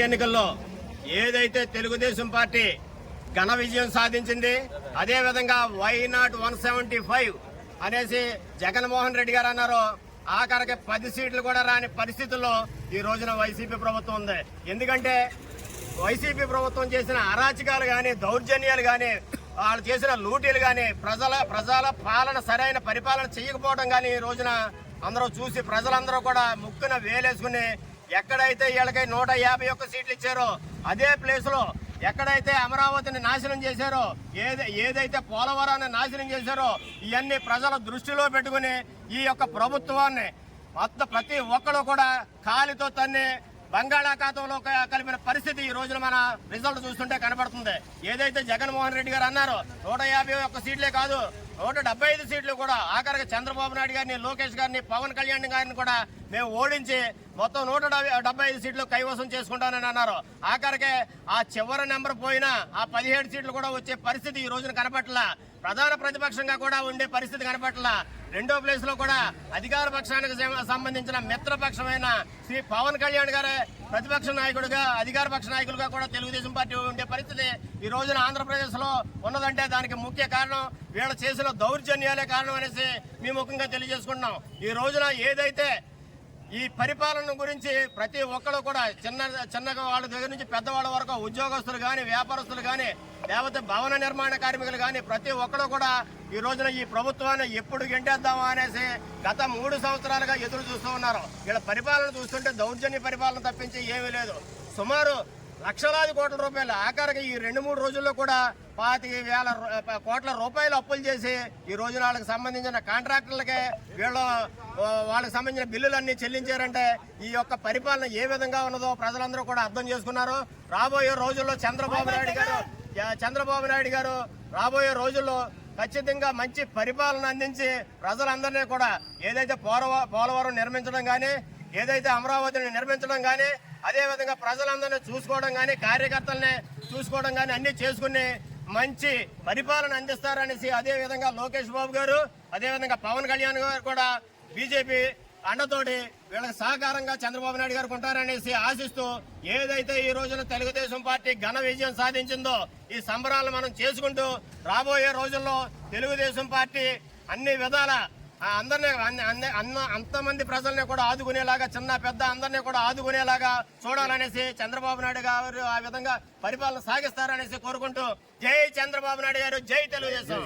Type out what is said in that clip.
ఎన్నికల్లో ఏదైతే తెలుగుదేశం పార్టీ ఘన విజయం సాధించింది, అదే విధంగా వైనాట్ 175 అనేసి జగన్మోహన్ రెడ్డి గారు అన్నారు. ఆఖరికి 10 సీట్లు కూడా రాని పరిస్థితుల్లో ఈ రోజున వైసీపీ ప్రభుత్వం ఉంది. ఎందుకంటే వైసీపీ ప్రభుత్వం చేసిన అరాచకాలు గాని, దౌర్జన్యాలు గాని, వాళ్ళు చేసిన లూటీలు గాని, ప్రజల పాలన సరైన పరిపాలన చేయకపోవడం గాని ఈ రోజున అందరూ చూసి ప్రజలందరూ కూడా ముక్కున వేలేసుకుని ఎక్కడైతే వీళ్ళకి 151 సీట్లు ఇచ్చారో అదే ప్లేస్ లో ఎక్కడైతే అమరావతిని నాశనం చేశారో, ఏదైతే పోలవరాన్ని నాశనం చేశారో, ఇవన్నీ ప్రజల దృష్టిలో పెట్టుకుని ఈ యొక్క ప్రభుత్వాన్ని మొత్తం ప్రతి ఒక్కరు కూడా కాలితో తన్ని బంగాళాఖాతంలో కలిపిన పరిస్థితి ఈ రోజున మన రిజల్ట్ చూస్తుంటే కనబడుతుంది. ఏదైతే జగన్మోహన్ రెడ్డి గారు అన్నారు 151 సీట్లే కాదు 175 సీట్లు కూడా ఆఖరికి చంద్రబాబు నాయుడు గారిని, లోకేష్ గారిని, పవన్ కళ్యాణ్ గారిని కూడా మేము ఓడించి మొత్తం 175 సీట్లు కైవసం చేసుకుంటానని అన్నారు. ఆఖరికి ఆ చివరి నెంబర్ పోయినా ఆ 17 సీట్లు కూడా వచ్చే పరిస్థితి ఈ రోజున కనపట్లా. ప్రధాన ప్రతిపక్షంగా కూడా ఉండే పరిస్థితి కనపట్లా. రెండో ప్లేస్ లో కూడా అధికార పక్షానికి సంబంధించిన మిత్రపక్షమైన శ్రీ పవన్ కళ్యాణ్ గారే ప్రతిపక్ష నాయకుడిగా, అధికార పక్ష నాయకులుగా కూడా తెలుగుదేశం పార్టీ ఉండే పరిస్థితి ఈ రోజున ఆంధ్రప్రదేశ్ లో ఉన్నదంటే దానికి ముఖ్య కారణం వీళ్ళ చేసిన దౌర్జన్యాలే కారణం అనేసి మీ ముఖంగా తెలియజేసుకుంటున్నాం. ఈ రోజున ఏదైతే ఈ పరిపాలన గురించి ప్రతి ఒక్కరు కూడా చిన్నగా వాళ్ళ దగ్గర నుంచి పెద్దవాళ్ళ వరకు ఉద్యోగస్తులు కానీ, వ్యాపారస్తులు కానీ, లేకపోతే భవన నిర్మాణ కార్మికులు కానీ ప్రతి ఒక్కరు కూడా ఈ రోజున ఈ ప్రభుత్వాన్ని ఎప్పుడు గెంటేద్దామా అనేసి గత 3 సంవత్సరాలుగా ఎదురు చూస్తూ ఉన్నారు. వీళ్ళ పరిపాలన చూస్తుంటే దౌర్జన్య పరిపాలన తప్పించి ఏమీ లేదు. సుమారు లక్షలాది కోట్ల రూపాయలు ఆఖరికి ఈ 2-3 రోజుల్లో కూడా 25,000 కోట్ల రూపాయలు అప్పులు చేసి ఈ రోజున వాళ్ళకి సంబంధించిన కాంట్రాక్టర్లకే వాళ్ళకి సంబంధించిన బిల్లులన్నీ చెల్లించారంటే ఈ యొక్క పరిపాలన ఏ విధంగా ఉన్నదో ప్రజలందరూ కూడా అర్థం చేసుకున్నారు. రాబోయే రోజుల్లో చంద్రబాబు నాయుడు గారు రాబోయే రోజుల్లో ఖచ్చితంగా మంచి పరిపాలన అందించి ప్రజలందరినీ కూడా ఏదైతే పోలవరం నిర్మించడం కానీ, ఏదైతే అమరావతిని నిర్మించడం కానీ, అదేవిధంగా ప్రజలందరినీ చూసుకోవడం కానీ, కార్యకర్తల్ని చూసుకోవడం కానీ అన్ని చేసుకుని మంచి పరిపాలన అందిస్తారనేసి అదేవిధంగా లోకేష్ బాబు గారు, అదేవిధంగా పవన్ కళ్యాణ్ గారు కూడా బీజేపీ అండతోటి వీళ్ళకి సహకారంగా చంద్రబాబు నాయుడు గారికి ఉంటారనేసి ఆశిస్తూ ఏదైతే ఈ రోజున తెలుగుదేశం పార్టీ ఘన విజయం సాధించిందో ఈ సంబరాలు మనం చేసుకుంటూ రాబోయే రోజుల్లో తెలుగుదేశం పార్టీ అన్ని విధాల అంతమంది ప్రజల్ని కూడా ఆదుకునేలాగా, చిన్న పెద్ద అందరినీ కూడా ఆదుకునేలాగా చూడాలనేసి చంద్రబాబు నాయుడు గారు ఆ విధంగా పరిపాలన సాగిస్తారనేసి కోరుకుంటూ జై చంద్రబాబు నాయుడు గారు, జై తెలుగుదేశం.